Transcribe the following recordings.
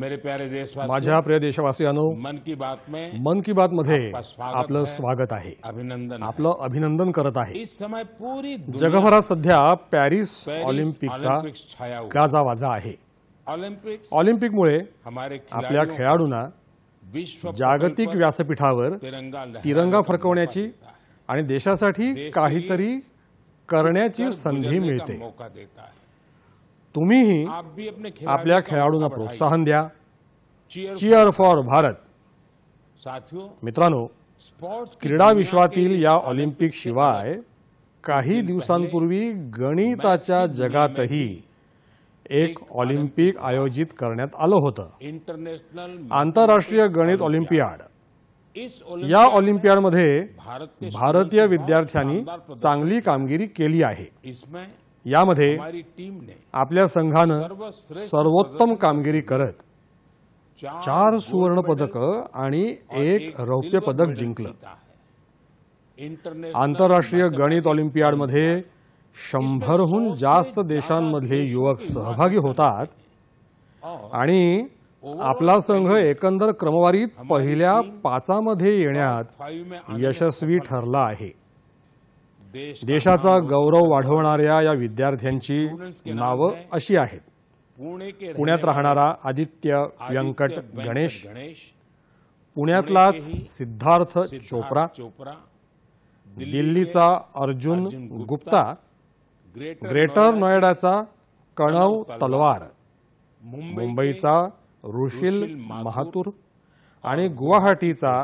मेरे प्यारे देशवासियों, माझ्या प्रिय देशवासियांनो, मन की बात में मध्ये आपका स्वागत आपलं है, स्वागत आहे. अभिनंदन है। आपलं अभिनंदन करत आहे. इस समय पूरी दुनिया जगभरात सध्या पॅरिस ऑलिम्पिकचा ऑलिम्पिक्स छाया हुआ है। गाजावाजा आहे. ऑलिम्पिकमुळे हमारे आपल्या खेळाडूंना विश्व जागतिक व्यासपीठावर तिरंगा फडकवण्याची आणि देशासाठी काहीतरी करण्याची संधी मिळते. मौका देता है। तुम्हीही आप भी अपने आपल्या खेळाडूंना बढ़ाइए। प्रोत्साहन द्या. Cheer cheer for Bharat. साथियों, मित्रांनो, स्पोर्ट्स की क्रीडा दुनिया विश्वातील के या इस ऑलिम्पिक शिवाय काही दिवसांपूर्वी गणिताच्या जगातही एक ऑलिम्पिक आयोजित करण्यात आलं होतं. इंटरनेशनल आंतरराष्ट्रीय गणित ऑलिम्पियाड. इस या ऑलिम्पियाडमध्ये भारत के भारतीय विद्यार्थ्यांनी चांगली कामगिरी केली आहे. इसमें यामध्ये हमारी टीम ने आपल्या संघानं सर्वोत्तम कामगिरी करत 4 सुवर्ण पदक आणि 1 रौप्य पदक जिंकलं. आंतरराष्ट्रीय गणित ऑलिम्पियाडमध्ये 100हून जास्त देशांमधले युवक सहभागी होतात आणि आपला संघ एकंदर क्रमवारीत पहिल्या 5मध्ये येण्यात यशस्वी ठरला आहे. देशाचा गौरव वाढवणाऱ्या या विद्यार्थ्यांची नावं अशी आहेत. पुण्यात राहणारा आदित्य व्यंकट गणेश, पुण्यातलाच सिद्धार्थ चोप्रा, दिल्लीचा अर्जुन गुप्ता, ग्रेटर नोएडाचा कणव तलवार, मुंबईचा रुशिल महातूर आणि गुवाहाटीचा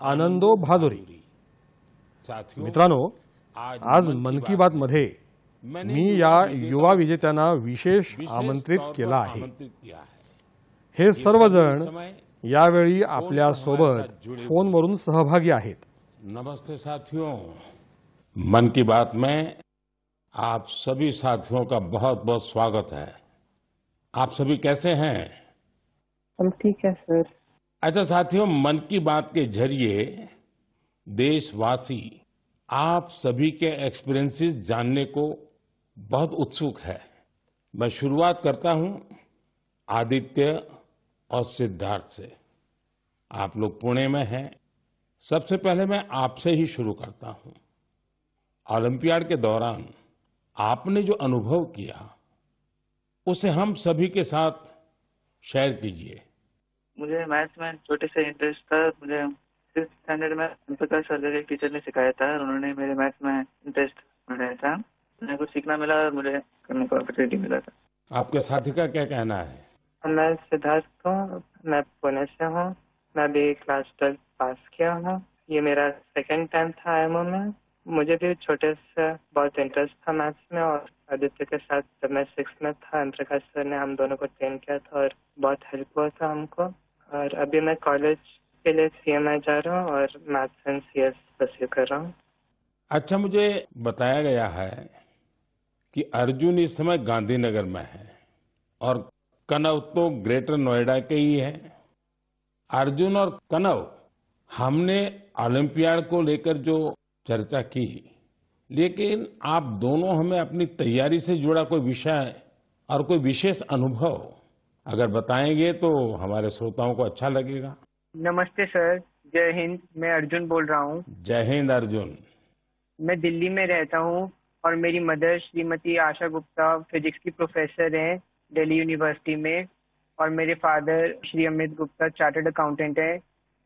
आनंदो भादुरी. मित्रांनो, आज मन की बात मध्ये मी या युवा विजेत्यांना विशेष आमंत्रित केलं आहे. हे सर्वजण यावेळी आपल्या सोबत फोनवरून सहभागी आहेत. नमस्ते साथियों, मन की बात में आप सभी साथियों का बहुत बहुत स्वागत है। आप सभी कैसे हैं? हम ठीक है सर। अच्छा साथियों, मन की बात के जरिए देशवासी आप सभी के एक्सपीरियंसेस जानने को बहुत उत्सुक है। मैं शुरुआत करता हूं आदित्य और सिद्धार्थ से। आप लोग पुणे में हैं। सबसे पहले मैं आपसे ही शुरू करता हूं। ओलंपियाड के दौरान आपने जो अनुभव किया उसे हम सभी के साथ शेयर कीजिए। मुझे मैथ्स में छोटे से इंटरेस्ट था। मुझे 6th स्टैंडर्ड में प्रकाश सर एक टीचर ने सिखाया था और उन्होंने मेरे मैथ्स में इंटरेस्ट बढ़ाया था। मुझे कुछ सीखना मिला और मुझे करने का अपॉर्चुनिटी मिला था। आपके साथी का क्या कहना है? मैं सिद्धार्थ हूँ, मैं पुणे से हूँ। मैं भी क्लास 12 पास किया हूँ। ये मेरा 2nd टाइम था IIMO में। मुझे भी छोटे से बहुत इंटरेस्ट था मैथ्स में और आदित्य के साथ जब मैं 6th में था, प्रकाश सर ने हम दोनों को ट्रेन किया था और बहुत हेल्प हुआ था हमको। और अभी मैं कॉलेज के लिए CMI जा रहा हूँ और मैथ्स एंड CS परस्यू कर रहा हूँ। अच्छा, मुझे बताया गया है कि अर्जुन इस समय गांधीनगर में है और कनव तो ग्रेटर नोएडा के ही है। अर्जुन और कनव, हमने ओलंपियाड को लेकर जो चर्चा की, लेकिन आप दोनों हमें अपनी तैयारी से जुड़ा कोई विषय और कोई विशेष अनुभव अगर बताएंगे तो हमारे श्रोताओं को अच्छा लगेगा। नमस्ते सर, जय हिंद। मैं अर्जुन बोल रहा हूँ। जय हिंद अर्जुन। मैं दिल्ली में रहता हूँ और मेरी मदर श्रीमती आशा गुप्ता फिजिक्स की प्रोफेसर हैं दिल्ली यूनिवर्सिटी में और मेरे father Shri Amit Gupta chartered accountant है।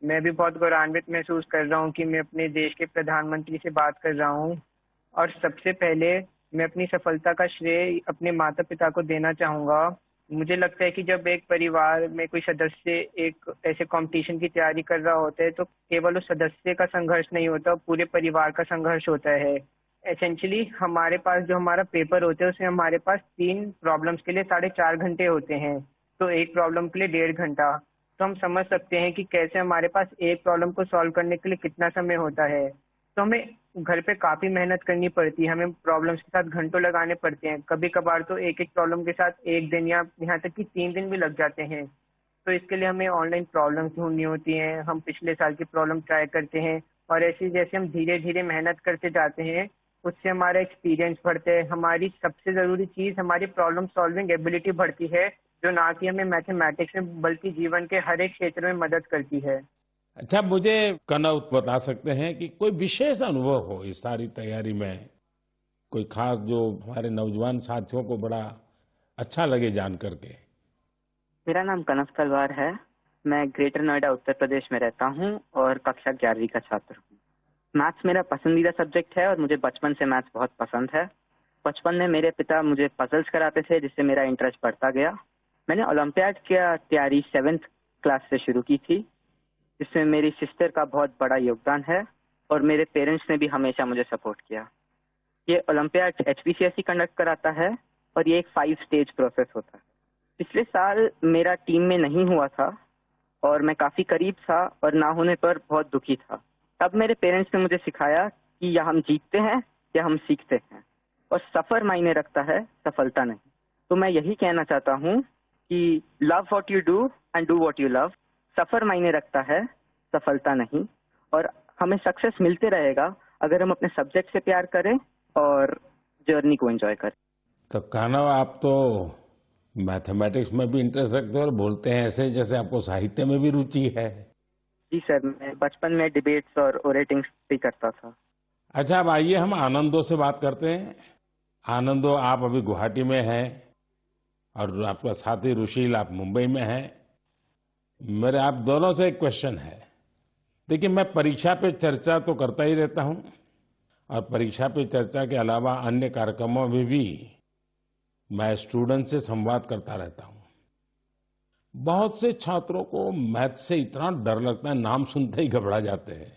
मैं भी बहुत गौरवान्वित महसूस कर रहा हूँ कि मैं अपने देश के प्रधानमंत्री से बात कर रहा हूँ और सबसे पहले मैं अपनी सफलता का श्रेय अपने माता पिता को देना चाहूँगा। मुझे लगता है कि जब एक परिवार में कोई सदस्य एक ऐसे कंपटीशन की तैयारी कर रहा होता है तो केवल उस सदस्य का संघर्ष नहीं होता, पूरे परिवार का संघर्ष होता है। एसेंशियली हमारे पास जो हमारा पेपर होता है उसमें हमारे पास 3 प्रॉब्लम्स के लिए 4.5 घंटे होते हैं, तो एक प्रॉब्लम के लिए 1.5 घंटा। तो हम समझ सकते हैं कि कैसे हमारे पास एक प्रॉब्लम को सॉल्व करने के लिए कितना समय होता है। तो हमें घर पे काफी मेहनत करनी पड़ती है, हमें प्रॉब्लम्स के साथ घंटों लगाने पड़ते हैं। कभी कभार तो एक प्रॉब्लम के साथ 1 दिन या यहाँ तक कि 3 दिन भी लग जाते हैं। तो इसके लिए हमें ऑनलाइन प्रॉब्लम्स ढूंढनी होती हैं। हम पिछले साल की प्रॉब्लम ट्राई करते हैं और ऐसे जैसे हम धीरे धीरे मेहनत करते जाते हैं उससे हमारा एक्सपीरियंस बढ़ता है। हमारी सबसे जरूरी चीज हमारी प्रॉब्लम सॉल्विंग एबिलिटी बढ़ती है जो ना कि हमें मैथमेटिक्स में बल्कि जीवन के हर एक क्षेत्र में मदद करती है। अच्छा, मुझे कनौत बता सकते हैं कि कोई विशेष अनुभव हो इस सारी तैयारी में, कोई खास जो हमारे नौजवान साथियों को बड़ा अच्छा लगे जान करके? मेरा नाम कनक तलवार है। मैं ग्रेटर नोएडा उत्तर प्रदेश में रहता हूँ और कक्षा 11वीं का छात्र हूँ। मैथ्स मेरा पसंदीदा सब्जेक्ट है और मुझे बचपन से मैथ्स बहुत पसंद है। बचपन में मेरे पिता मुझे पजल्स कराते थे, जिससे मेरा इंटरेस्ट बढ़ता गया। मैंने ओलंपियाड की तैयारी 7th क्लास से शुरू की थी, जिसमें मेरी सिस्टर का बहुत बड़ा योगदान है और मेरे पेरेंट्स ने भी हमेशा मुझे सपोर्ट किया। ये ओलंपियाड HPCSE कंडक्ट कराता है और ये एक 5 स्टेज प्रोसेस होता है। पिछले साल मेरा टीम में नहीं हुआ था और मैं काफी करीब था और ना होने पर बहुत दुखी था। तब मेरे पेरेंट्स ने मुझे सिखाया कि या हम जीतते हैं या हम सीखते हैं, और सफर मायने रखता है, सफलता नहीं। तो मैं यही कहना चाहता हूँ कि love what you do and do what you love. सफर मायने रखता है, सफलता नहीं। और हमें सक्सेस मिलते रहेगा अगर हम अपने सब्जेक्ट से प्यार करें और जर्नी को एंजॉय करें। तो कान्हा, आप तो मैथमेटिक्स में भी इंटरेस्ट रखते हो और बोलते हैं ऐसे जैसे आपको साहित्य में भी रुचि है। जी सर, मैं बचपन में डिबेट्स और ओरेटिंग्स भी करता था। अच्छा, अब आइए हम आनंदो से बात करते हैं। आनंदो, आप अभी गुवाहाटी में हैं और आपका साथी रुशील आप मुंबई में हैं। मेरे आप दोनों से एक क्वेश्चन है। देखिए, मैं परीक्षा पे चर्चा तो करता ही रहता हूं और परीक्षा पे चर्चा के अलावा अन्य कार्यक्रमों में भी मैं स्टूडेंट से संवाद करता रहता हूं। बहुत से छात्रों को मैथ से इतना डर लगता है, नाम सुनते ही घबरा जाते हैं।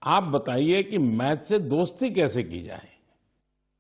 आप बताइए कि मैथ से दोस्ती कैसे की जाए?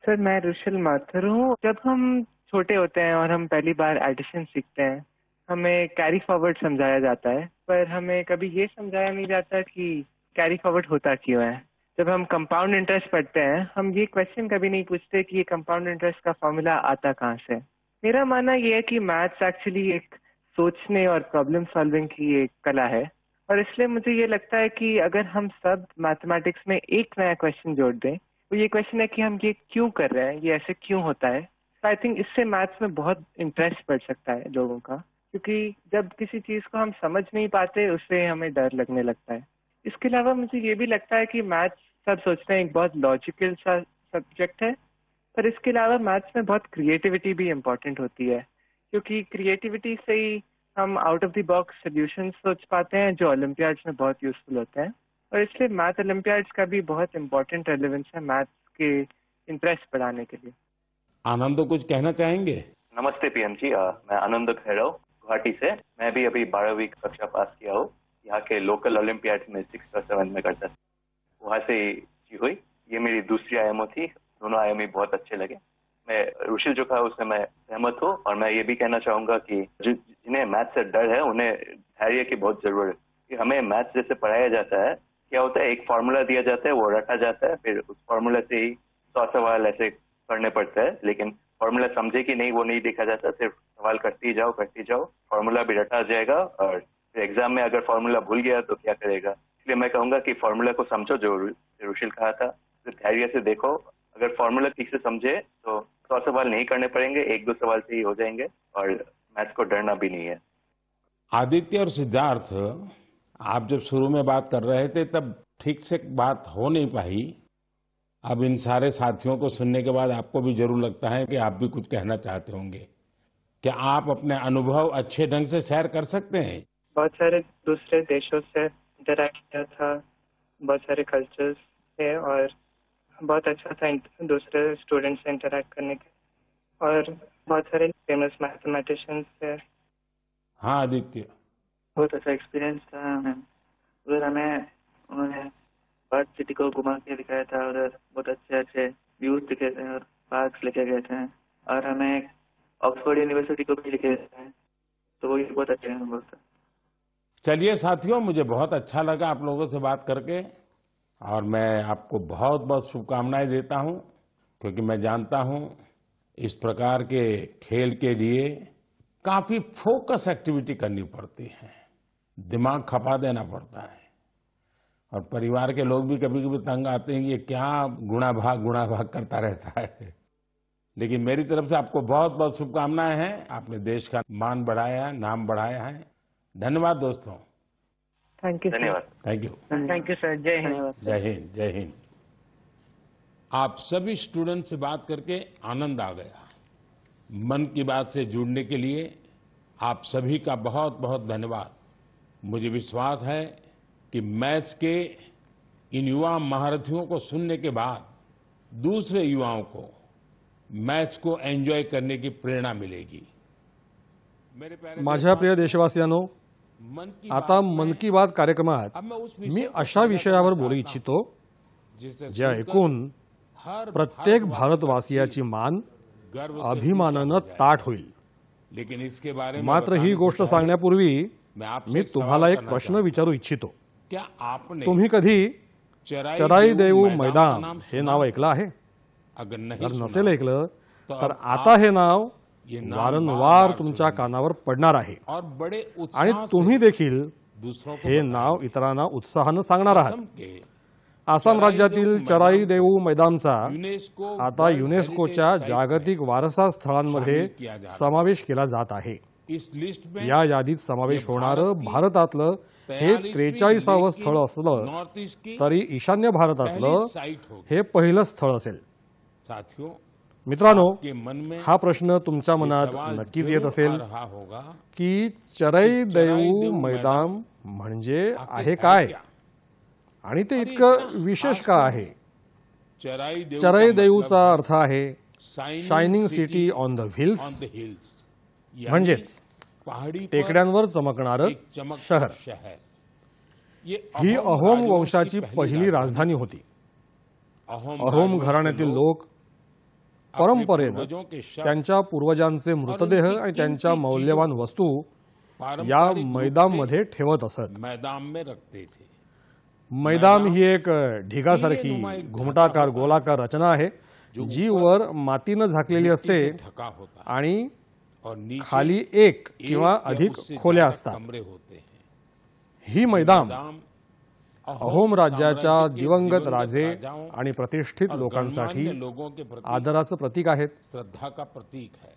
सर, मैं रुशील माथुर हूँ। जब हम छोटे होते हैं और हम पहली बार एडिशन सीखते हैं, हमें कैरी फॉरवर्ड समझाया जाता है, पर हमें कभी ये समझाया नहीं जाता कि कैरी फॉरवर्ड होता क्यों है। जब हम कंपाउंड इंटरेस्ट पढ़ते हैं, हम ये क्वेश्चन कभी नहीं पूछते कि ये कंपाउंड इंटरेस्ट का फॉर्मूला आता कहाँ से। मेरा मानना ये है कि मैथ्स एक्चुअली एक सोचने और प्रॉब्लम सॉल्विंग की एक कला है, और इसलिए मुझे ये लगता है कि अगर हम सब मैथमेटिक्स में एक नया क्वेश्चन जोड़ दें, तो ये क्वेश्चन है कि हम ये क्यों कर रहे हैं, ये ऐसे क्यों होता है। तो आई थिंक इससे मैथ्स में बहुत इंटरेस्ट बढ़ सकता है लोगों का, क्योंकि जब किसी चीज को हम समझ नहीं पाते, उससे हमें डर लगने लगता है। इसके अलावा मुझे ये भी लगता है कि मैथ्स, सब सोचते हैं, एक बहुत लॉजिकल सा सब्जेक्ट है, पर इसके अलावा मैथ्स में बहुत क्रिएटिविटी भी इम्पोर्टेंट होती है, क्योंकि क्रिएटिविटी से ही हम out of the box solution सोच पाते हैं, जो ओलंपियाड्स में बहुत यूजफुल होते हैं। और इसलिए मैथ ओलंपियाड्स का भी बहुत इम्पोर्टेंट रेलेवेंस है मैथ्स के इंटरेस्ट बढ़ाने के लिए। आनंद, कुछ कहना चाहेंगे? नमस्ते पीएम जी, मैं आनंद खैरव गुवाहाटी से। मैं भी अभी 12वीं कक्षा पास किया हूँ। यहाँ के लोकल ओलंपियाड में 6th और 7th में करता था, वहाँ से जी हुई। ये मेरी दूसरी आईएमओ थी। दोनों आईएमओ बहुत अच्छे लगे। मैं रुशील जो कहा उससे मैं सहमत हूँ, और मैं ये भी कहना चाहूंगा कि जिन्हें मैथ से डर है, उन्हें धैर्य की बहुत जरूरत है। कि हमें मैथ जैसे पढ़ाया जाता है, क्या होता है, एक फार्मूला दिया जाता है, वो रटा जाता है, फिर उस फार्मूला से ही 100 सवाल ऐसे करने पड़ते हैं, लेकिन फार्मूला समझे कि नहीं वो नहीं देखा जाता। सिर्फ सवाल करते ही जाओ, फार्मूला भी रटा जाएगा, और फिर एग्जाम में अगर फार्मूला भूल गया तो क्या करेगा। इसलिए मैं कहूंगा कि फार्मूला को समझो, जो रुशील कहा था, तो धैर्य से देखो। अगर फार्मूला ठीक से समझे तो 100 सवाल नहीं करने पड़ेंगे, 1-2 सवाल से ही हो जाएंगे, और मैथ्स को डरना भी नहीं है। आदित्य और सिद्धार्थ, आप जब शुरू में बात कर रहे थे तब ठीक से बात हो नहीं पाई। अब इन सारे साथियों को सुनने के बाद आपको भी जरूर लगता है कि आप भी कुछ कहना चाहते होंगे। क्या आप अपने अनुभव अच्छे ढंग से शेयर कर सकते हैं? बहुत सारे दूसरे देशों से इंटरैक्ट किया था, बहुत सारे कल्चर्स से, और बहुत अच्छा था दूसरे स्टूडेंट्स से इंटरैक्ट करने के, और बहुत सारे फेमस मैथमेटिशियंस से। हाँ आदित्य, बहुत अच्छा एक्सपीरियंस था हमें। उधर हमें उन्होंने पार्क सिटी को घुमा के दिखाया था, उधर बहुत अच्छे अच्छे व्यूज दिखे थे और पार्क्स लेके गए थे, और हमें ऑक्सफोर्ड यूनिवर्सिटी को भी लेके गए थे, तो वो भी बहुत अच्छे हैं। बहुत चलिए साथियों, मुझे बहुत अच्छा लगा आप लोगों से बात करके, और मैं आपको बहुत बहुत शुभकामनाएं देता हूं, क्योंकि मैं जानता हूं इस प्रकार के खेल के लिए काफी फोकस एक्टिविटी करनी पड़ती है, दिमाग खपा देना पड़ता है, और परिवार के लोग भी कभी कभी तंग आते हैं कि ये क्या गुणा भाग करता रहता है। लेकिन मेरी तरफ से आपको बहुत बहुत शुभकामनाएं हैं। आपने देश का मान बढ़ाया है, नाम बढ़ाया है। धन्यवाद दोस्तों। Thank you. धन्यवाद। Thank you. Thank you sir. जय हिंद। जय हिंद। जय हिंद। आप सभी स्टूडेंट से बात करके आनंद आ गया। मन की बात से जुड़ने के लिए आप सभी का बहुत बहुत धन्यवाद। मुझे विश्वास है कि मैथ्स के इन युवा महारथियों को सुनने के बाद दूसरे युवाओं को मैथ्स को एंजॉय करने की प्रेरणा मिलेगी। मेरे प्यारे माझ्या प्रिय देशवासियांनो, मन की आता मन की बात कार्यक्रमात अब मैं उस मी अशा विषयावर बोलू इच्छितो जिससे ज्या ऐकून हर प्रत्येक भारतवासियाची मान गर्व अभिमानानं ताठ होईल। लेकिन इसके बारे में मात्र ही बताने गोष्ट से सांगण्यापूर्वी मैं आपसे मी एक सवाल तुम्हाला एक करना प्रश्न चाहूं। विचारू इच्छितो। क्या आपने तुम्ही कधी चराई देऊ मैदान हे नाव ऐकलं आहे? अगर नहीं जर सुना, नसेल ऐकलं तो तर अब आता हे नाव ये नाम वारंवार बार-बार तुमच्या सुनेंगे कानावर पडणार आहे और बड़े आणि उत्साह तुम्ही से देखील दूसरों को हे नाव इतरांना उत्साहानं सांगणार आहात। असम के आसाम राज्यातील चराई देऊ मैदानचा युनेस्को आता युनेस्कोच्या वर्ल्ड हेरिटेज जागतिक वारसा स्थळांमध्ये शामिल किया जा रहा है। समावेश केला जात आहे। इस लिस्ट में या यादीत समावेश होणारं भारतातलं हे 43वे स्थळ असलं नॉर्थ ईस्ट की तरी ईशान्य भारतातलं पहली साइट होगी। हे पहिलं स्थळ असेल। साथियों, मित्रांनो, के मन में हा प्रश्न तुमच्या ये मनात सवाल नक्कीच जरूर येत असेल आ रहा होगा की चराई देऊ देऊ मैदान म्हणजे आखिर आहे काय क्या? आणि ते इतकं विशेष का आहे? चराई देऊ चराई का देऊचा मतलब अर्थ आहे shining city on the on hills, the hills, म्हणजेच पहाड़ी पर टेकड्यांवर चमकणारं एक चमकदार शहर। शहर। ये ही अहोम राजवंश वंशाची की पहिली राजधानी होती। अहोम राजवंश घराण्यातील के लोक अपने परंपरेनं पूर्वजों के शव त्यांच्या पूर्वजांचे मृतदेह आणि त्यांच्या मौल्यवान वस्तू या पारंपरिक रूप मैदानमध्ये ठेवत असत। से मैदान में रखते थे। मैदान ही एक ढिगासारखी घुमटाकार गोलाकार रचना आहे जी वर मातीनं झाकलेली असते से ढका होता है आणि और नीचे खाली एक किंवा या अधिक उससे खोल्या ज्यादा असतात। कमरे होते हैं। ही मैदान मैदान अहोम राज्याच्या साम्राज्य के दिवंगत राजे राजाओं आणि प्रतिष्ठित और लोकांसाठी गणमान्य लोगों के प्रति आदराचं प्रतीक आहेत। श्रद्धा का प्रतीक है।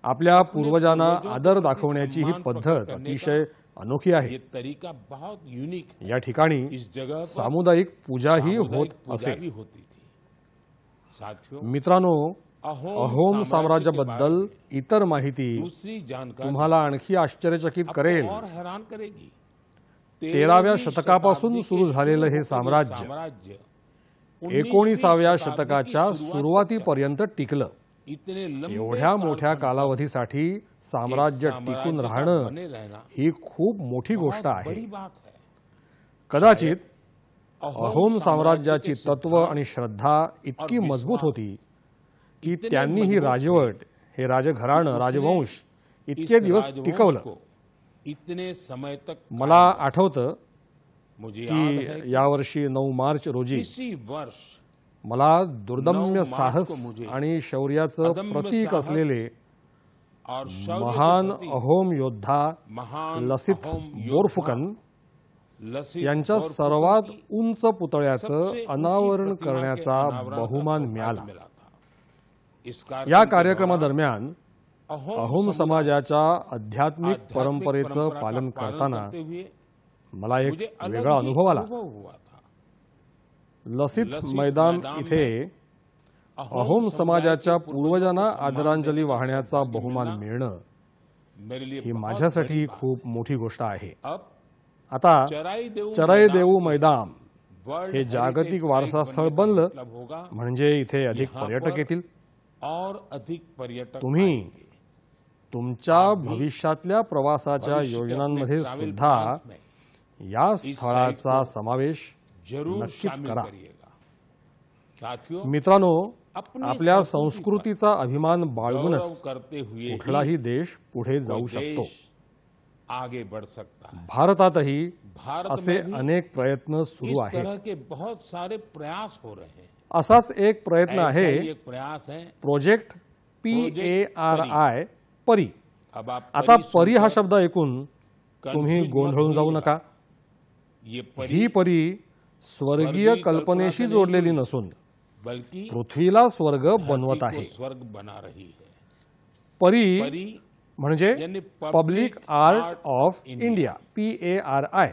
आपल्या पूर्वजांना पूर्वजों आदर के प्रति दाखवण्याची ही सम्मान प्रकट पद्धत करने अतिशय अनोखी आहे। ये तरीका बहुत यूनिक है। या ठिकाणी इस जगह पर सामुदायिक पूजाही होत सामुदायिक पूजा असे। भी होती थी। साथियों, मित्रांनो, अहोम अहोम साम्राज्य के साम्राज्याबद्दल बारे में इतर माहिती दूसरी जानकारी तुम्हाला आणखी आश्चर्यचकित आपको करेल। और हैरान करेगी। 13व्या शतकापासून सुरू झालेलं हे साम्राज्य 19व्या शतकाच्या सुरुवातीपर्यंत टिकलं। इतने लंबे एवढ्या मोठ्या कालखंड कालावधीसाठी साम्राज्य टिकून का राहणं बने रहना ही खूप मोठी गोष्ट बहुत आहे। बड़ी बात है। कदाचित अहोम साम्राज्याची तत्व आणि श्रद्धा इतकी मजबूत होती की त्यांनी ही राजवट, हे राजघराणं, राजवंश इतके दिवस टिकवलं। इतने समय तक मला आठवतं मुझे याद है की यावर्षी 9 मार्च रोजी इसी वर्ष मला 9 दुर्दम्य मार्च साहस को मुझे आणि शौर्याचं अदम्य प्रतीक साहस असलेले और शौर्य के महान प्रति अहोम योद्धा महान लसित अहोम योद्धा बोरफुकन लसित यांच्या बोरफुकन सर्वात की उंच पुतळ्याचं सबसे ऊंची अनावरण प्रतिमा के करण्याचा अनावरण का बहुमान सौभाग्य मिळाला। मिला था। इस या के दौरान कार्यक्रमादरम्यान अहोम समाजाच्या आध्यात्मिक आध्यात्मिक परंपरेचं परंपरा का पालन करताना करते हुए मला एक मुझे अलग वेगळा ही अनुभव आला। अनुभव हुआ था। लसित लसित मैदान मैदान इथे अहोम समाजाच्या पूर्वजांना आदरांजली वाहण्याचा बहुमान मिळणं मेरे लिए ही बहुत माझ्यासाठी बड़ी बात। खूप मोठी गोष्ट आहे। अब आता चराई चराई देऊ मैदान वर्ल्ड हे जागतिक हेरिटेज वारसा साइट स्थळ बनने का बनलं मतलब होगा म्हणजे इथे अधिक यहाँ पर्यटक पर येतील। और अधिक पर्यटक तुम्ही आएंगे। तुमच्या भविष्यातल्या प्रवासाच्या भविष्य के योजनांमध्ये अपने travel सुद्धा plans में या साइट स्थळाचा को समावेश जरूर नक्कीच शामिल करा। करिएगा। साथियों, मित्रांनो, अपनी आपल्या संस्कृती संस्कृतीचा अभिमान गौरव बाळगूनच करते हुए कुठलाही देश पुढे ही जाऊ वो शकतो। देश आगे बढ़ सकता है। भारतातही भारत असे में भी अनेक प्रयत्न सुरू इस आहेत। तरह के बहुत सारे प्रयास हो रहे हैं। असाच एक प्रयत्न ऐसा आहे ही एक प्रयास है। प्रोजेक्ट PARI परी। अब आप आता परी परी हा सुनकर शब्द ऐकून तुम्ही confused गोंधळून मत जाऊ होइएगा। नका। ये ही परी स्वर्गीय स्वर्गीय कल्पनेशी कल्पना जोडलेली नाही, नसून बल्कि पृथ्वीला स्वर्ग बनवत धरती आहे. को स्वर्ग बना रही है. परी परी म्हणजे यानी public art of India, PARI.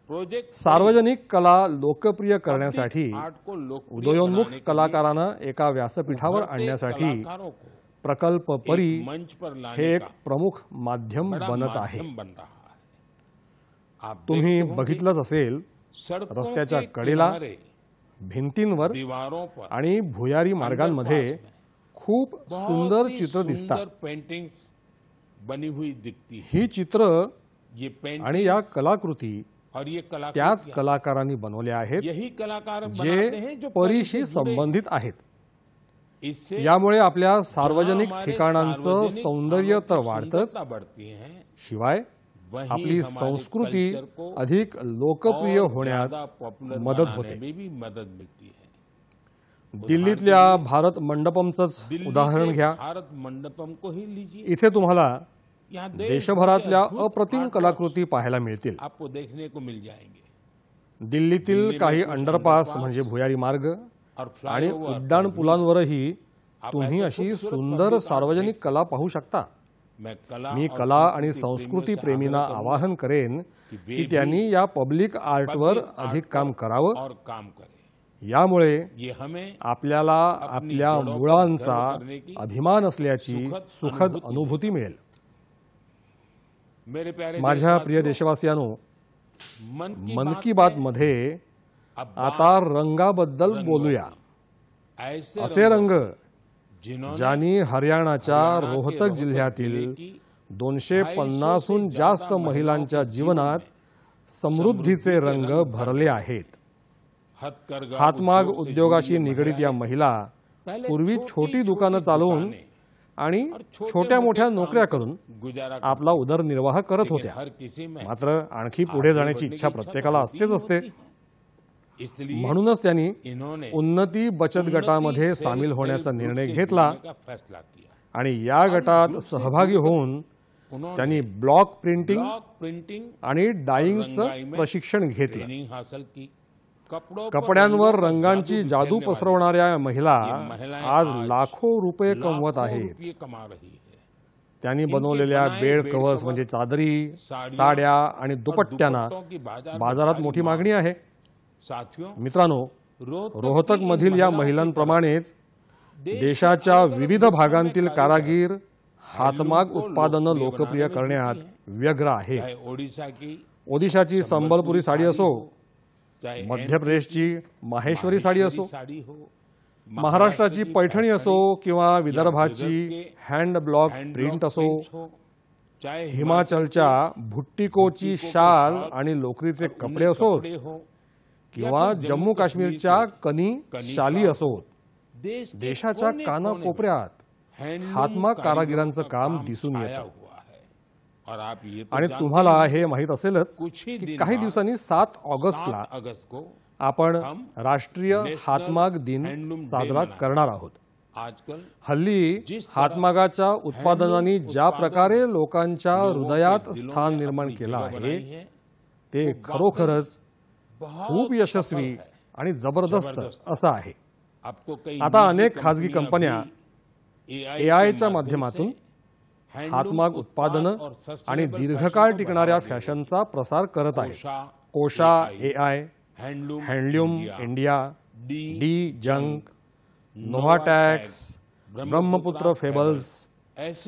Project सार्वजनिक कला लोकप्रिय करण्यासाठी आर्ट को लोकप्रिय उदयोन्मुख बनाने के लिए कलाकारांना एका व्यासपीठावर उभरते आणण्यासाठी कलाकारों को प्रकल्प परी एक मंच पर हे लाने एक का प्रमुख माध्यम बड़ा बनत आहे. माध्यम बन रहा है. आप तुम्ही देखते होंगे, बघितलंच असेल, सड़कों रस्त्याच्या के कडेला, किनारे, भिंतींवर दीवारों पर आणि भुयारी मार्गांमध्ये खूप बहुत सुंदर ही चित्र दिसतात. सुंदर पेंटिंग्स बनी हुई दिखती है. ही चित्र ये पेंटिंग आणि या कलाकृती और ये त्याच कलाकृतियां कलाकारांनी बनवल्या आहेत यही कलाकार बनाते हैं जे जो परी से परीशी जुड़े. संबंधित आहेत. इससे यामुळे आपल्या सार्वजनिक हमारे ठिकाणांचं सार्वजनिक सौंदर्य तर स्थानों की वाढतंच, सुंदरता बढ़ती है, शिवाय वहीं आपली हमारे संस्कृती कल्चर को अधिक लोकप्रिय और होण्यात ज्यादा पॉपुलर मदत बनाने होते. में भी मदद मिलती है. दिल्लीतल्या भारत मंडपमचंच दिल्ली उदाहरण के घ्या. भारत मंडपम को ही लीजिए. इथे तुम्हाला यहाँ देशभरातल्या अद्भुत अप्रतिम आर्ट कलाकृती पाहायला मिळतील. आपको देखने को मिल जाएंगे. दिल्लीतील दिल्ली में काही कुछ अंडरपास अंडरपास म्हणजे भुयारी मार्ग और आणि फ्लाईओव्हर उड्डाण पुलांवरही आप तुम्ही ऐसे अशी खूबसूरत सुंदर public art सार्वजनिक देख कला पाहू शकता. मैं मी और कला आणि संस्कृती प्रेमींना प्रेमियों से आग्रह आवाहन करेन कि वे की त्यांनी भी या पब्लिक आर्टवर public art अधिक पर काम करावं. और काम करें. यामुळे ये हमें आपल्याला अपनी आपल्या जड़ों पर मुळांचा गर्व करने की अभिमान असल्याची सुखद अनुभूती मिळेल. मेरे प्यारे माझ्या देशवासियों, प्रिय देशवासियांनो, मन की में बात मध्ये अब आता रंगाबद्दल बोलूया. ऐसे असे रंग जिन्होंने ज्यांनी हरियाणाच्या हरियाणा के रोहतक रोहतक जिल्ह्यातील जिले की 250हून जास्त महिलांच्या जीवनात समृद्धीचे रंग भरले आहेत. हथकरघा हातमाग उद्योग से उद्योगाशी जुड़ी निगडीत या महिला पहले पूर्वी छोटी दुकानं चालवून दुकानें आणि और छोटे छोट्या मोटे मोठ्या काम नोकऱ्या करून गुजारा आपला उदरनिर्वाह करत लेकिन होत्या. हर किसी में मात्र आणखी पुढे आगे जाण्याची बढ़ने इच्छा की प्रत्येकाला तो असतेच होती असते. ही होती. इसलिए म्हणूनच त्यांनी इन्होंने उन्नती बचत गटामध्ये उन्नती सामील सेल्फ होण्याचा हेल्प निर्णय ग्रुप से घेतला जुड़ने का फैसला किया. आणि या गटात सहभागी होऊन उन्होंने त्यांनी ब्लॉक प्रिंटिंग ब्लॉक प्रिंटिंग आणि डाईंगचं रंगाई में प्रशिक्षण घेतलं. ट्रेनिंग हासिल की. कपड़ों पर कपड्यांवर रंगों का रंगांची जादू बिखेरने पसरवणाऱ्या या महिला ये महिलाएं आज आज लाखो रुपये कमवत लाखों आहेत. रुपये कमा रही है. त्यांनी इनके बनवलेल्या बनाए बेड बेड कवर्स कवर्स, म्हणजे चादरी, साडियां साड्या आणि और दुपट्ट्यांना दुपट्टों की बाजारात में मोठी भारी मागणी आहे. साथियों, मित्रांनो, रोहतक की मधील या महिलाओं की महिलांप्रमाणेच देश देशाच्या के अलग-अलग विविध हिस्सों में भागांतील कारागीर हातमाग को उत्पादनं लोकप्रिय लोकप्रिय बनाने में करण्यात जुटी व्यग्र आहेत. चाहे ओडिशा की ओदिशाची संबलपुरी साडी असो, चाहे मध्य प्रदेशची माहेश्वरी साडी असो, साडी हो, महाराष्ट्राची पैठणी असो किंवा विदर्भाची Gujarat hand block hand print block असो, प्रिंट्स हो, चाहे हिमाचलच्या भुट्टिकोची शाल आणि लोकरीचे कपडे असोत कपडे हो, किंवा जम्मू काश्मीरच्या कनी शाली असोत, देश के देशाच्या कोने-कोने में कानाकोपऱ्यात हैंडलूम हातमाग कारागिरांचं कारीगरों का काम दिसून छाया येतं. हुआ है. और आप ये तो आणि जानते तुम्हाला हैं, हे माहीत असेलच कुछ ही की दिन काही बाद दिवसांनी 7 ऑगस्टला 7 अगस्त को आपण हम राष्ट्रीय नॅशनल हातमाग दिन हँडलूम डे साजरा मनाएंगे. करणार आहोत. आजकल हल्ली जिस तरह हातमागाच्या उत्पादनांनी हँडलूम ज्या उत्पादन प्रकारे लोकांच्या लोगों के हृदयात दिलों स्थान में निर्माण अपनी केलं जगह आहे बनाई है, ते वो खरोखरच बहुत खूप यशस्वी सफल है. आणि जबरदस्त असं आहे. आपको कई आता निजी अनेक खाजगी कंपन्या भी AI च्या के माध्यमातून हँडलूम हातमाग उत्पादनं उत्पाद और आणि सस्टेनेबल दीर्घकाळ फॅशन को टिकणाऱ्या बढ़ावा दे रही है. फॅशनचा प्रसार करत आहेत. Kosha Kosha AI, handloom India, India, D D junk, नोव्हाटॅक्स, ब्रह्मपुत्र फेबल्स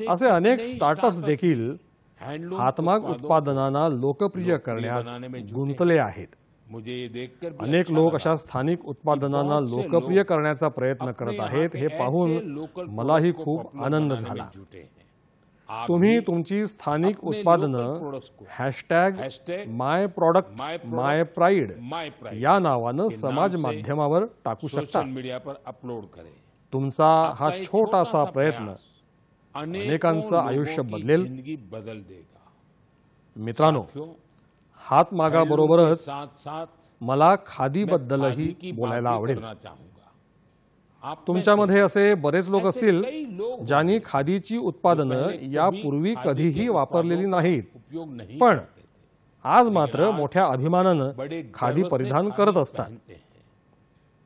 असे अनेक स्टार्टअप्स देखील हँडलूम हातमाग उत्पादनांना लोकप्रिय करण्यात गुंतले आहेत. मुझे ये देखकर भी अनेक अच्छा लोक लगा अशा स्थानिक उत्पादनांना बहुत से लोकप्रिय लोग करण्याचा प्रयत्न अपने करत यहाँ आहेत. पे हे ऐसे पाहून लोकल मलाही प्रोडक्ट्स को खूप पॉप्युलर आनंद बनाने में झाला. जुटे हैं. आप तुम्ही भी तुमची स्थानिक अपने उत्पादनं लोकल प्रोडक्ट्स को hashtag hashtag my product My Product, my pride My Pride या नावानं के समाज नाम से माध्यमावर टाकू शकता. सोशल मीडिया पर अपलोड करें. तुमचा हा आपका एक छोटासा प्रयत्न प्रयास अनेकांचं लोगों आयुष्य की बदलेल. जिंदगी बदल देगा. मित्रांनो, साथियों, हातमागाबरोबरच साथ साथ मला खादीबद्दलही खादी की बोलायला बात भी आवडेल. करना चाहूंगा. आप में तुमच्यामध्ये असे बरेच लोक ऐसे असतील कई लोग ज्यांनी खादीची उत्पादनं पहले यापूर्वी कभी कधीही खादी के वापरलेली उत्पादों का नाहीत, उपयोग नहीं पण करते थे. आज मात्र आज मोठ्या अभिमानानं बड़े गर्व खादी से परिधान खादी करत असतात. पहनते हैं.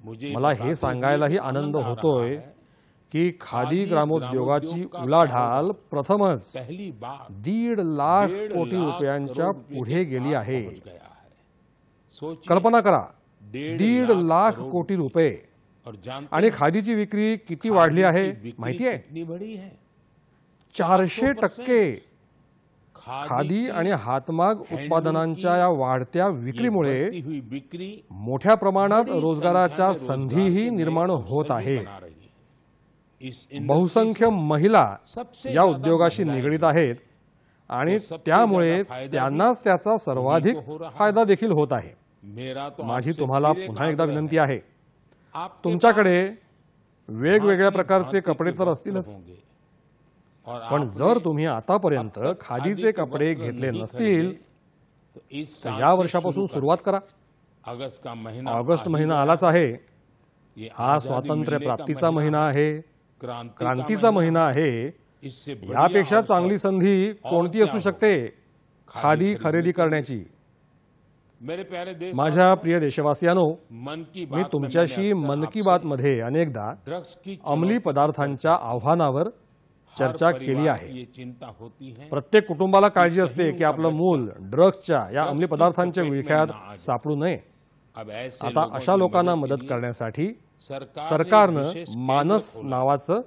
मला हे सांगायलाही आनंद होतोय की खादी ग्रामोद्योगाची उलाढाल प्रथमच पहली बार 1.5 लाख कोटी रुपयांच्या पुढे गेली आहे। सोचिए, कल्पना करा, 1.5 1.5 लाख कोटी रुपये। और जानते आणि हैं, खादीची विक्री किती वाढली आहे खादी की बिक्री माहिती आहे? कितनी बढ़ी है? 400% खादी आणि हातमाग उत्पादनांच्या या वाढत्या विक्रीमुळे बढ़ती हुई बिक्री मोठ्या प्रमाणात बड़ी रोजगाराच्या संख्या में संधीही रोजगार के निर्माण नए होत अवसर आहे। बना रही है। इस इंडस्ट्री बहुसंख्य से महिला सबसे या ज्यादा उद्योगाशी महिलाएं निगडीत आहेत आणि तो सबसे त्यामुळे ज्यादा फायदा त्यांनाच त्याचा सर्वाधिक उन्हीं को हो रहा है। फायदा देखील होत आहे। मेरा तो माझी आपसे तुम्हाला फिर एक पुन्हा एकदा आग्रह विनंती है। आहे, आपके तुमच्याकडे पास वेगवेगळ्या भांति प्रकारचे भांति कपडे के तर वस्त्र असतीलच, होंगे। और पण आपने जर तुम्ही आतापर्यंत अब तक खादीचे खादी के कपडे वस्त्र घेतले नहीं नसतील खरीदे, तो इस तर साल या से वर्षापासून शुरू सुरुवात करा। करें। अगस्त का महीना ऑगस्ट आ ही महिना गया आलाच है। आहे। ये हा आजादी स्वातंत्र्य मिलने का प्राप्तीचा महिना आहे, क्रांति क्रांतीचा महिना आहे। इससे बढ़िया यापेक्षा अवसर चांगली संधी कोणती क्या असू हो? शकते खादी खरीदने खरेदी की? करण्याची? मेरे प्यारे देश माझ्या प्रिय देशवासियांनो, मन की मी बात में तुमच्याशी मैंने मन अक्सर की बात मध्ये अनेकदा ड्रग्स की अंमली पदार्थांच्या आव्हानावर चर्चा केली आहे। ये चिंता होती है प्रत्येक कुटुंबाला काळजी असते की आपलं मूल ड्रग्सच्या या अंमली पदार्थांच्या विळख्यात सापडू नये। अब ऐसे आता लोगों अशा की लोकांना मदद के मदत लिए करण्यासाठी सरकारने सरकारनं विशेष केंद्र मानस खोला। नावाचं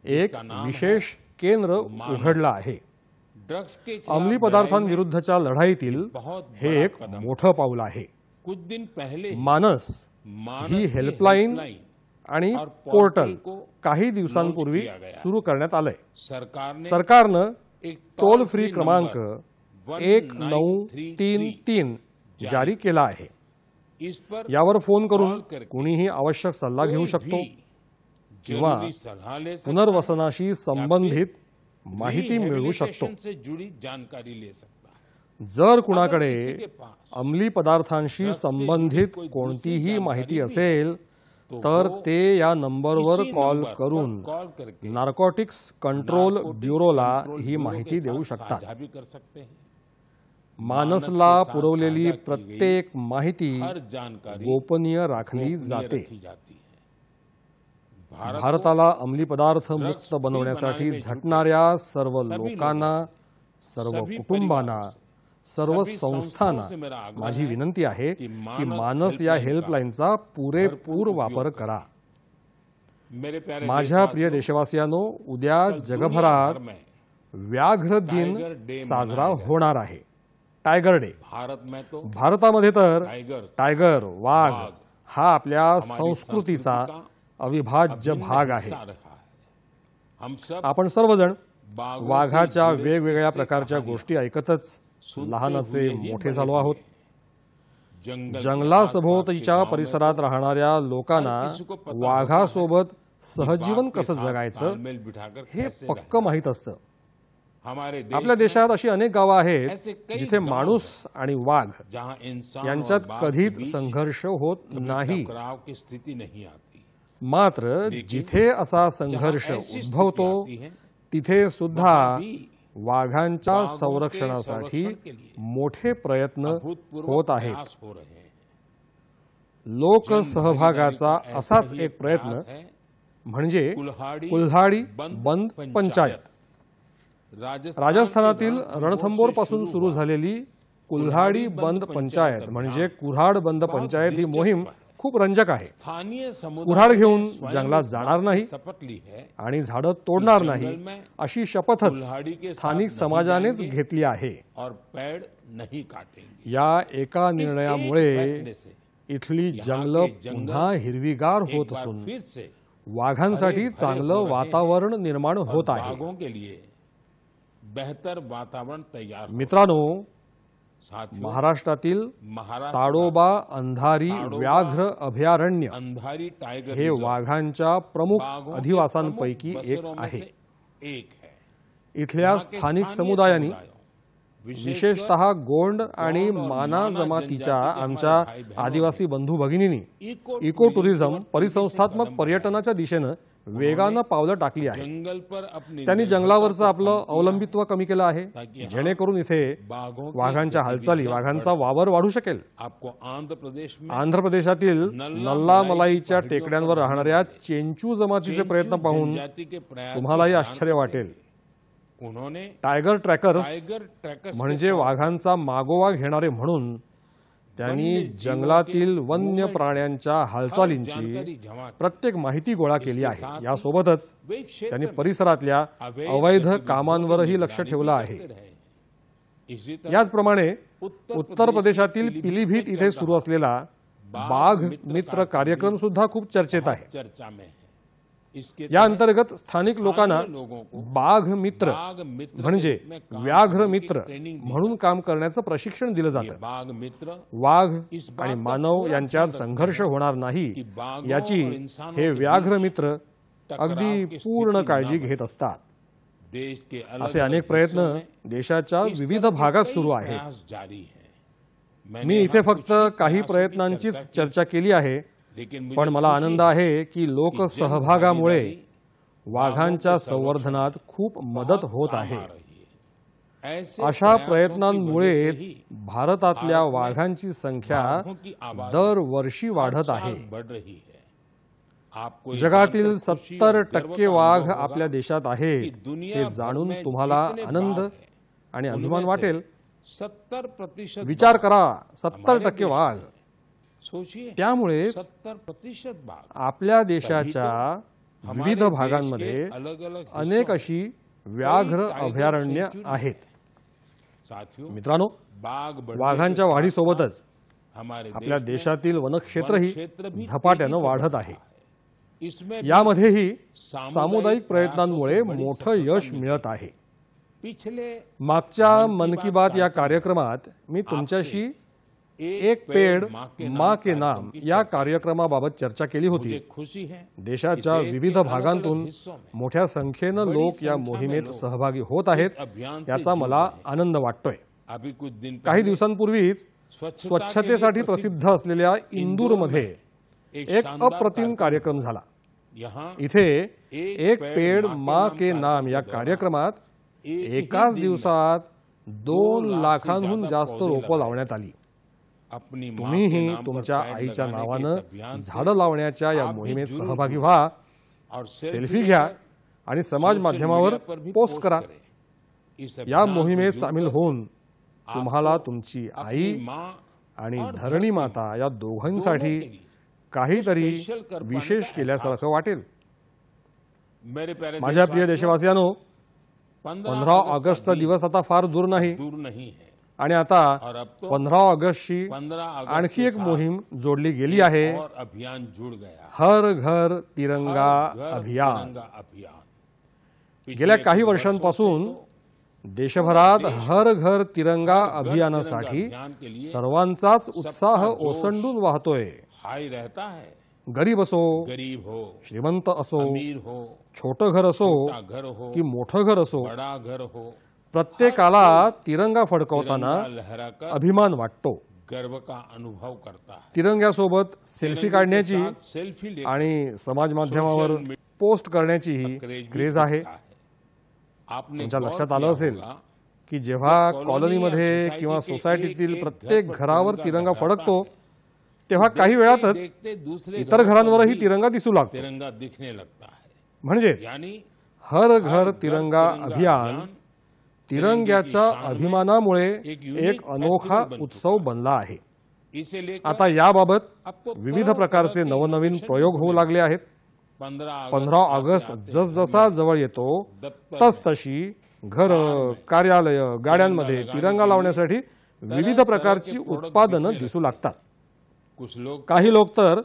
एक जिसका नाम विशेष केंद्र उघडलं आहे। ड्रग्स के खिलाफ अंमली लड़ाई में पदार्थांविरुद्धच्या लढाईतील बहुत हे बड़ा एक कदम। मोठं पाऊल आहे। कुछ दिन पहले मानस मानस ही की हेल्पलाईन आणि और पोर्टल को काही दिवसांपूर्वी किया गया। सुरू करण्यात आलंय। सरकारने सरकारनं एक टोल फ्री क्रमांक नंबर 1933 जारी केला आहे। इस पर यावर फोन करून कॉल करके कुणीही आवश्यक सल्ला घेऊ कोई शकतो भी किंवा जरूरी सलाह ले सकता है, पुनर्वसनाशी संबंधित माहिती मिळवू शकतो। रिहैबिलिटेशन से जुड़ी जानकारी ले सकता है। जर कुणाकडे अगर किसी के पास अंमली पदार्थांशी ड्रग्स से संबंधित जुड़ी कोई कोणतीही दूसरी माहिती जानकारी असेल तो तर वो ते या नंबरवर इसी कॉल नंबर पर करून कॉल करके नार्कोटिक्स कंट्रोल नार्कोटिक्स ब्युरोला कंट्रोल ही ब्यूरो माहिती के देऊ साथ शकतात। साझा भी कर सकते हैं। मानसला मानस के साथ पुरवलेली साझा की प्रत्येक माहिती हर जानकारी गोपनीय राखली गोपनीय जाते। रखी जाती है। भारताला अंमली पदार्थ ड्रग्स मुक्त फ्री बनवण्यासाठी बनाने में झटणाऱ्या सर्व सभी लोकांना, सर्व सभी कुटुंबांना, परिवारों सर्व सभी संस्थांना संस्थाओं से मेरा आग्रह माझी है विनंती आहे कि की मानस या हेल्पलाइन का हेल्पलाईनचा पुरेपूर भरपूर वापर उपयोग करा। मेरे प्यारे माझ्या प्रिय देशवासियों, देशवासियांनो, उद्या कल दुनिया जगभरात भर में व्याघ्र दिन टायगर डे साजरा मनाया गया। होणार आहे, टायगर डे। भारत में तो भारतामध्ये तर टाइगर टायगर वाघ वाघ हा आपल्या हमारी संस्कृतीचा संस्कृती का अविभाज्य अभिन्न भाग आहे। हिस्सा रहा है। हम सब आपण सर्वजण बाघों से वाघाच्या जुड़े वेगवेगळ्या किस्से प्रकारच्या कहानियां गोष्टी ऐकतच सुनते लहानाचे हुए ही मोठे बड़े झालो आहोत। हुए। जंगल के जंगलासभोवतीच्या आसपास के परिसरात गांव में राहणाऱ्या लोकांना हर किसी को पता होता वाघासोबत तो सहजीवन बाघ के कसं साथ जगायचं तालमेल बिठाकर हे कैसे पक्क रहना। माहीत असतं। हमारे देश आपल्या देशात अशी अनेक गावं आहेत ऐसे कई जिथे गाव माणूस आणि वाघ जहां इंसान यांच्यात और बाघ के कधीच बीच संघर्ष होत कभी नाही। टकराव की स्थिति नहीं आती। मात्र लेकिन जिथे असा संघर्ष जहां ऐसी स्थिति उद्भवतो आती है, तिथे सुद्धा वहां भी वाघांच्या वाघों के संरक्षणासाठी संरक्षण के लिए मोठे प्रयत्न अभूतपूर्व होत आहेत। प्रयास हो रहे हैं। लोकसहभागाचा जनभागीदारी का असाच ऐसा ही एक प्रयत्न प्रयास है। म्हणजे कुल्हाडी कुल्हाडी बंद बंद पंचायत। राजस्थानातील रणथंबोर पासून सुरू झालेली कुल्हाडी बंद पंचायत म्हणजे कुऱ्हाड बंद पंचायत ही मोहीम खूप रंजक आहे। स्थानीय समुदाय कुऱ्हाड ने घेऊन स्वयं जंगलात इस जाणार बात की नाही शपथ ली है आणि झाडं तोडणार जंगल नाही में अशी शपथच कुल्हाडी के साथ स्थानिक नहीं समाजानेच जाएंगे घेतली आहे। और पेड़ नहीं काटेंगे। या एका इस एक निर्णयामुळे फैसले से इथली यहाँ जंगलं के जंगल पुन्हा हिरवीगार एक होत बार असून फिर से वाघांसाठी हरे भरे चांगलं हो रहे हैं वातावरण निर्माण और होत आहे। बाघों के लिए बेहतर वातावरण तैयार हो। मित्रांनो, साथियों, महाराष्ट्रातील महाराष्ट्र ताडोबा अंधारी ताडोबा व्याघ्र अभयारण्य अंधारी टाइगर हे रिजर्व वाघांच्या प्रमुख बाघों के अधिवासांपैकी प्रमुख एक बसेरों में आहे। से एक है। इथल्या यहाँ के स्थानिक स्थानीय समुदायांनी समुदायों, विशेषतः गोंड आणि माना जमातीच्या आमच्या आदिवासी बंधू भगिनींनी इको टुरिझम परिसंस्थात्मक पर्यटनाच्या दिशेनं वेगानं पावलं टाकली आहे. जंगल पर अपनी त्यांनी जंगलावरचं आपलं अवलंबित्व कमी केलं आहे, जेणेकरून इथे वाघांच्या हालचाली, वाघांचा वावर वाढू शकेल. आपको आंध्र प्रदेशातील नल्लामलाईच्या टेकड्यांवर राहणाऱ्या चेंचू जमातीचे प्रयत्न पाहून तुम्हालाही आश्चर्य वाटेल. टायगर ट्रॅकर्स म्हणजे वाघांचा मागोवा घेणारे म्हणून त्यांनी जंगलातील वन्य प्राण्यांच्या हालचालींची प्रत्येक माहिती गोळा केली आहे. यासोबतच त्यांनी परिसरातल्या अवैध कामांवरही लक्ष ठेवलं आहे. याचप्रमाणे उत्तर प्रदेशातील पिलीभीत इथे सुरू असलेला बाघ मित्र कार्यक्रम सुद्धा खूप चर्चेत आहे. या अंतर्गत स्थानिक लोकांना बाघ मित्र म्हणजे व्याघ्र मित्र म्हणून काम करण्याचं प्रशिक्षण दिलं जातं. वाघ आणि मानव यांच्यात संघर्ष होणार नाही याची हे व्याघ्र मित्र अगदी पूर्ण काळजी घेत असतात. असे अनेक प्रयत्न देशाच्या विविध भागात सुरू आहेत. मी इथे फक्त काही प्रयत्नांचीच चर्चा केली आहे, पण मला आनंद आहे की लोकसहभागामुळे वाघांच्या संवर्धनात खूप मदत होत आहे. अशा प्रयत्नांमुळेच भारतातल्या वाघांची संख्या दरवर्षी वाढत आहे. जगातील 70% वाघ आपल्या देशात आहेत हे जाणून तुम्हाला आनंद आणि अभिमान वाटेल. 70% विचार करा, 70% वाघ. त्यामुळे आपल्या देशाच्या विविध भागांमध्ये अनेक अशी व्याघ्र अभयारण्य आहेत. मित्रांनो, वाघांच्या वाढीसोबतच आपल्या देशातील वनक्षेत्रही झपाट्यानं वाढत आहे. यामध्येही सामुदायिक प्रयत्नांमुळे मोठं यश मिळत आहे. मागच्या मन की बात या कार्यक्रमात मी तुमच्याशी एक पेड़ माँ के नाम या कार्यक्रमाबाबत चर्चा केली होती. देशाच्या विविध भागांतून मोठ्या संख्येनं लोक या मोहिमेत सहभागी होत आहेत, याचा मला आनंद वाटतोय. काही दिवसांपूर्वीच स्वच्छतेसाठी प्रसिद्ध असलेल्या इंदूरमध्ये एक अप्रतिम कार्यक्रम झाला. इथे एक पेड़ माँ के नाम या कार्यक्रमात एकाच दिवसात 2 लाखांहून जास्त रोपं लावण्यात आली. तुम्हीही तुमच्या आईच्या नावानं झाडं लावण्याच्या या मोहिमेत सहभागी व्हा, सेल्फी घ्या आणि समाज माध्यमावर पोस्ट करा. या मोहिमेत सामील होऊन तुम्हाला तुमची आई आणि धरणी माता या दोघांसाठी काहीतरी विशेष केल्यासारखं वाटेल. माझ्या प्रिय देशवासियांनो, 15 ऑगस्टचा दिवस आता फार दूर नाही आणि आता 15 ऑगस्टची आणखी एक मोहीम जोडली गेली आहे, हर घर तिरंगा अभियान. गेल्या काही वर्षांपासून देशभरात हर घर तिरंगा अभियानासाठी सर्वांचाच उत्साह ओसंडून वाहतोय. गरीब असो, श्रीमंत असो, छोटं घर असो की मोठं घर असो, प्रत्येकाला तिरंगा फडकवताना अभिमान वाटतो. तिरंग्यासोबत सेल्फी काढण्याची आणि समाज माध्यमावर पोस्ट करण्याची क्रेज आहे. तुमच्या लक्षात आलं असेल की जेव्हा कॉलनीमध्ये किंवा सोसायटीतील प्रत्येक घरावर तिरंगा फडकतो तेव्हा काही वेळातच इतर घरांवरही तिरंगा दिसू लागतो. म्हणजेच हर घर तिरंगा अभियान तिरंग्याच्या अभिमानामुळे एक अनोखा उत्सव बनला आहे. आता याबाबत विविध प्रकारचे नवनवीन प्रयोग होऊ लागले आहेत. 15 ऑगस्ट जसजसा जवळ येतो तसतशी घरं, कार्यालय, गाड्यांमध्ये तिरंगा लावण्यासाठी विविध प्रकारची उत्पादनं दिसू लागतात. काही लोक तर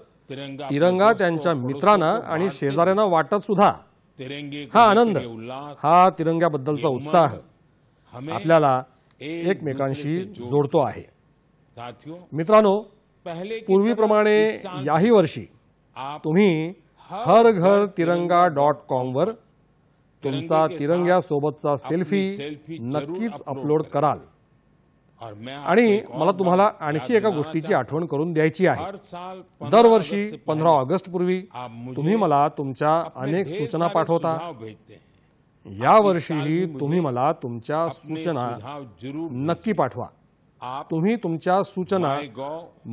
तिरंगा त्यांच्या मित्रांना आणि शेजाऱ्यांना वाटत सुद्धा. हा आनंद, हा तिरंग्याबद्दलचा उत्साह आपल्याला एकमेकांशी जोडतो आहे. मित्रांनो, पूर्वीप्रमाणे याही वर्षी तुम्ही harghar-tiranga.com वर तुमचा तिरंग्यासोबतचा सेल्फी नक्कीच अपलोड कराल. और मैं आपको आणि एक और मला तुम्हाला बात आणखी याद एका दिलाना गोष्टीची चाहता आठवण करून द्यायची हूं। आहे। हर साल 15 दरवर्षी अगस्त से 15 पहले ऑगस्ट पूर्वी आप मुझे तुम्ही मला तुमच्या अपने अनेक ढेर सूचना सारे पाठवता। सुझाव भेजते हैं। या आप इस वर्षीही साल भी तुम्ही मुझे मला तुमच्या अपने सूचना सुझाव जरूर नक्की पाठवा। आप तुम्ही तुमच्या सूचना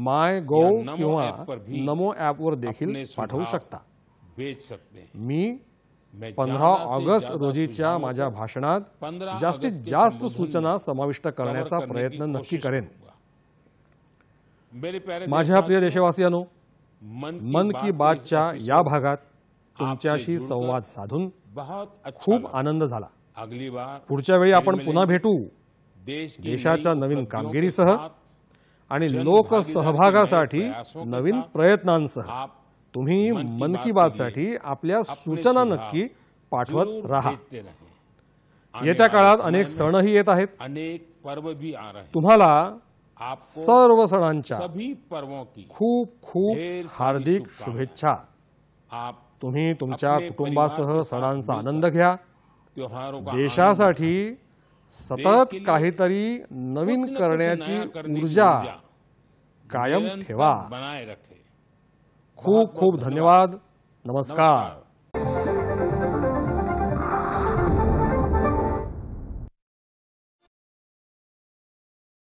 माय या गो नमो किंवा ऐप पर भी नमो ॲपवर देखील अपने पाठवू सुझाव शकता। भेज सकते हैं। मी मैं 15 ज्यादा से ऑगस्ट ज्यादा रोजीच्या सुझावों माझ्या को भाषणात 15 जास्तीत अगस्त के जास्त संबोधन सूचना में समाविष्ट करण्याचा कवर करने की प्रयत्न नक्की कोशिश करेन। करूंगा। मेरे माझ्या प्रिय देशवासियांनो, मन मन की बातच्या इस या एपिसोड भागात आपसे तुमच्याशी जुड़कर संवाद साधून बहुत अच्छा खूप लगा। आनंद झाला। अगली बार पुढच्या वेळी आपण फिर पुन्हा मिलेंगे। भेटू देश की देशाच्या नई नवीन उपलब्धियों कामगिरीसह के साथ, आणि जन लोकसहभागासाठी भागीदारी के नए प्रयासों के नवीन साथ प्रयत्नांसह आप तुम्ही मन की बातसाठी आपल्या सूचना सुझाव नक्की पाठवत जरूर राहा। भेजते रहें। येत्या आने काळात वाले अनेक समय में सणही येत आहेत। अनेक पर्व भी आ रहे हैं। तुम्हाला आपको सर्व सणांच्या सभी पर्वों की खूप खूप ढेर सारी हार्दिक शुभकामनाएं। शुभेच्छा। आप तुम्ही तुमच्या अपने कुटुंबासह परिवार के साथ सणांचा मिलकर आनंद घ्या। त्योहारों का देशासाठी देश सतत के लिए काहीतरी नवीन कुछ न कुछ करण्याची नया करने की ऊर्जा ऊर्जा कायम निरंतर ठेवा। बनाए रखे। खूप खूप धन्यवाद। नमस्कार।